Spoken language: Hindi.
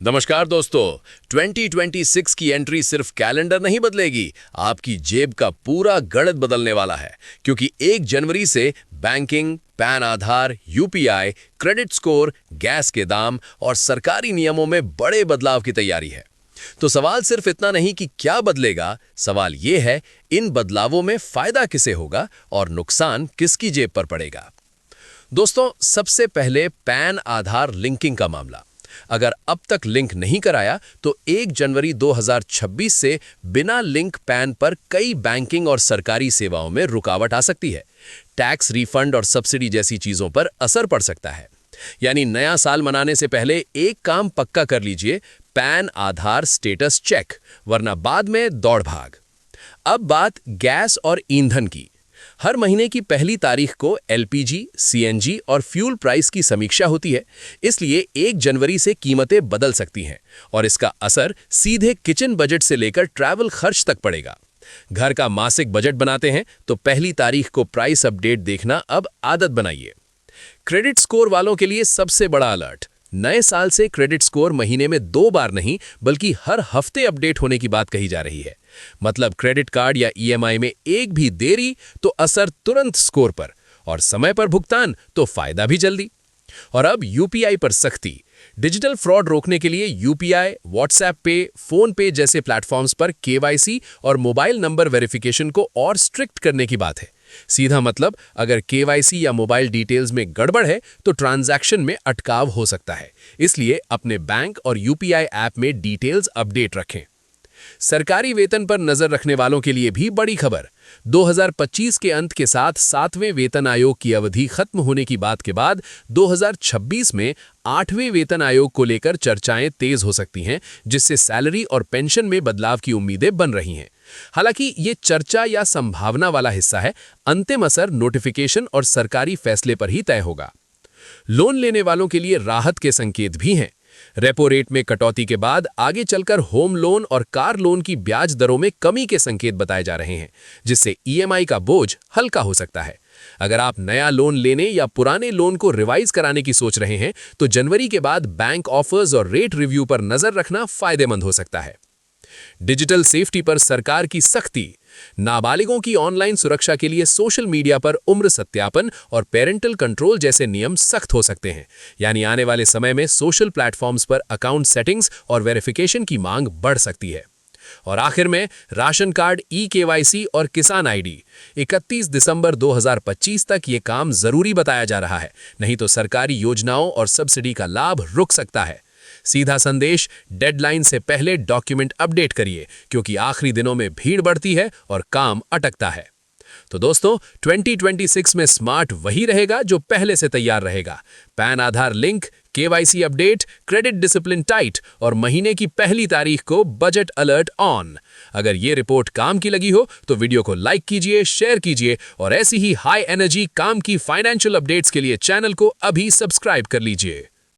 नमस्कार दोस्तों। 2026 की एंट्री सिर्फ कैलेंडर नहीं बदलेगी, आपकी जेब का पूरा गणित बदलने वाला है। क्योंकि 1 जनवरी से बैंकिंग, पैन आधार, यूपीआई, क्रेडिट स्कोर, गैस के दाम और सरकारी नियमों में बड़े बदलाव की तैयारी है। तो सवाल सिर्फ इतना नहीं कि क्या बदलेगा, सवाल ये है इन बदलावों में फायदा किसे होगा और नुकसान किसकी जेब पर पड़ेगा। दोस्तों, सबसे पहले पैन आधार लिंकिंग का मामला। अगर अब तक लिंक नहीं कराया तो 1 जनवरी 2026 से बिना लिंक पैन पर कई बैंकिंग और सरकारी सेवाओं में रुकावट आ सकती है। टैक्स रिफंड और सब्सिडी जैसी चीजों पर असर पड़ सकता है। यानी नया साल मनाने से पहले एक काम पक्का कर लीजिए, पैन आधार स्टेटस चेक, वरना बाद में दौड़ भाग। अब बात गैस और ईंधन की। हर महीने की पहली तारीख को एलपीजी, सीएनजी और फ्यूल प्राइस की समीक्षा होती है। इसलिए 1 जनवरी से कीमतें बदल सकती हैं और इसका असर सीधे किचन बजट से लेकर ट्रैवल खर्च तक पड़ेगा। घर का मासिक बजट बनाते हैं तो पहली तारीख को प्राइस अपडेट देखना अब आदत बनाइए। क्रेडिट स्कोर वालों के लिए सबसे बड़ा अलर्ट। नए साल से क्रेडिट स्कोर महीने में 2 बार नहीं बल्कि हर हफ्ते अपडेट होने की बात कही जा रही है। मतलब क्रेडिट कार्ड या ईएमआई में एक भी देरी तो असर तुरंत स्कोर पर, और समय पर भुगतान तो फायदा भी जल्दी। और अब यूपीआई पर सख्ती। डिजिटल फ्रॉड रोकने के लिए यूपीआई, व्हाट्सएप पे, फोन पे जैसे प्लेटफॉर्म्स पर केवाईसी और मोबाइल नंबर वेरिफिकेशन को और स्ट्रिक्ट करने की बात है। सीधा मतलब अगर केवाईसी या मोबाइल डिटेल्स में गड़बड़ है तो ट्रांजैक्शन में अटकाव हो सकता है। इसलिए अपने बैंक और यूपीआई ऐप में डिटेल्स अपडेट रखें। सरकारी वेतन पर नजर रखने वालों के लिए भी बड़ी खबर। 2025 के अंत के साथ 7वें वेतन आयोग की अवधि खत्म होने की बात के बाद 2026 में 8वें वेतन आयोग को लेकर चर्चाएं तेज हो सकती हैं, जिससे सैलरी और पेंशन में बदलाव की उम्मीदें बन रही हैं। हालांकि ये चर्चा या संभावना वाला हिस्सा है, अंतिम असर नोटिफिकेशन और सरकारी फैसले पर ही तय होगा। लोन लेने वालों के लिए राहत के संकेत भी हैं। रेपो रेट में कटौती के बाद आगे चलकर होम लोन और कार लोन की ब्याज दरों में कमी के संकेत बताए जा रहे हैं, जिससे ईएमआई का बोझ हल्का हो सकता है। अगर आप नया लोन लेने या पुराने लोन को रिवाइज कराने की सोच रहे हैं तो जनवरी के बाद बैंक ऑफर्स और रेट रिव्यू पर नजर रखना फायदेमंद हो सकता है। डिजिटल सेफ्टी पर सरकार की सख्ती। नाबालिगों की ऑनलाइन सुरक्षा के लिए सोशल मीडिया पर उम्र सत्यापन और पेरेंटल कंट्रोल जैसे नियम सख्त हो सकते हैं। यानी आने वाले समय में सोशल प्लेटफॉर्म्स पर अकाउंट सेटिंग्स और वेरिफिकेशन की मांग बढ़ सकती है। और आखिर में राशन कार्ड, ई केवाईसी और किसान आईडी। 31 दिसंबर 2025 तक ये काम जरूरी बताया जा रहा है, नहीं तो सरकारी योजनाओं और सब्सिडी का लाभ रुक सकता है। सीधा संदेश, डेडलाइन से पहले डॉक्यूमेंट अपडेट करिए, क्योंकि आखिरी दिनों में भीड़ बढ़ती है और काम अटकता है। तो दोस्तों, 2026 में स्मार्ट वही रहेगा जो पहले से तैयार रहेगा। PAN Aadhaar link, KYC update, credit discipline tight और महीने की पहली तारीख को बजट अलर्ट ऑन। अगर ये रिपोर्ट काम की लगी हो तो वीडियो को लाइक कीजिए, शेयर कीजिए और ऐसी ही हाई एनर्जी काम की फाइनेंशियल अपडेट्स के लिए चैनल को अभी सब्सक्राइब कर लीजिए।